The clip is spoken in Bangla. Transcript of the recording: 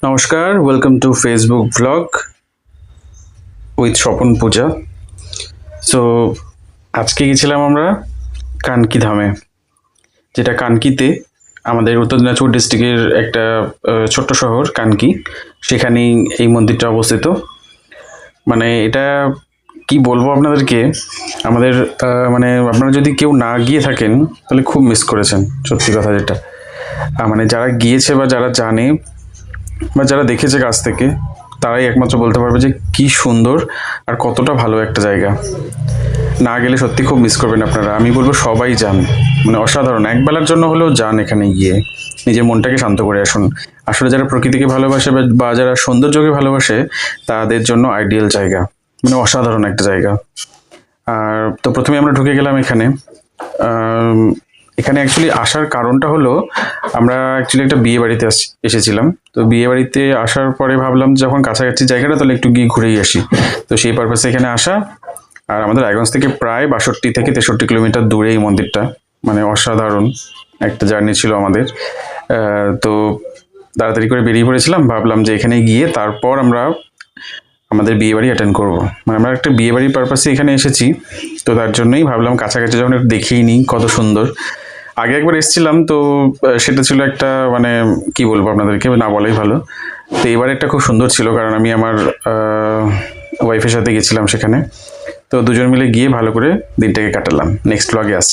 নমস্কার, welcome to Facebook blog with Swapan Puja. So আজকে গেছিলাম আমরা কানকি ধামে, যেটা কানকিতে আমাদের উত্তর দিনাজপুর ডিস্ট্রিক্টের একটা ছোট্ট শহর কানকি। সেখানেই এই মন্দিরটা অবস্থিত। মানে এটা কি বলবো আপনাদেরকে, আমাদের মানে আপনারা যদি কেউ না গিয়ে থাকেন তাহলে খুব মিস করেছেন, সত্যি কথা যেটা। মানে যারা গিয়েছে বা যারা জানে বা যারা দেখেছে কাছ থেকে তারাই একমাত্র বলতে পারবে যে কি সুন্দর আর কতটা ভালো একটা জায়গা। না গেলে সত্যি খুব মিস করবেন আপনারা। আমি বলবো সবাই যান, মানে অসাধারণ। একবেলার জন্য হলেও যান, এখানে গিয়ে নিজের মনটাকে শান্ত করে আসুন। আসলে যারা প্রকৃতিকে ভালোবাসে বা যারা সৌন্দর্যকে ভালোবাসে তাদের জন্য আইডিয়াল জায়গা, মানে অসাধারণ একটা জায়গা। আর তো প্রথমে আমরা ঢুকে গেলাম এখানে। এখানে অ্যাকচুয়ালি আসার কারণটা হলো, আমরা অ্যাকচুয়ালি একটা বিয়ে বাড়িতে এসেছিলাম। তো বিয়ে বাড়িতে আসার পরে ভাবলাম যখন কাছাকাছি জায়গাটা তাহলে একটু গিয়ে ঘুরেই আসি। তো সেই পারপাসে এখানে আসা। আর আমাদের রায়গঞ্জ থেকে প্রায় 62 থেকে 63 কিলোমিটার দূরে এই মন্দিরটা। মানে অসাধারণ একটা জার্নি ছিল আমাদের। তো তাড়াতাড়ি করে বেরিয়ে পড়েছিলাম, ভাবলাম যে এখানে গিয়ে তারপর আমরা আমাদের বিয়ে বাড়ি অ্যাটেন্ড করবো। মানে আমরা একটা বিয়ে বাড়ির পারপাসে এখানে এসেছি, তো তার জন্যই ভাবলাম কাছাকাছি যখন একটু দেখেই নিই কত সুন্দর। আগে একবার এসেছিলাম, তো সেটা ছিল একটা, মানে কি বলবো আপনাদেরকে, না বলাই ভালো। তো এবার একটা খুব সুন্দর ছিল, কারণ আমি আমার ওয়াইফের সাথে গেছিলাম সেখানে। তো দুজন মিলে গিয়ে ভালো করে দিনটাকে কাটালাম। নেক্সট ব্লগে আসছি।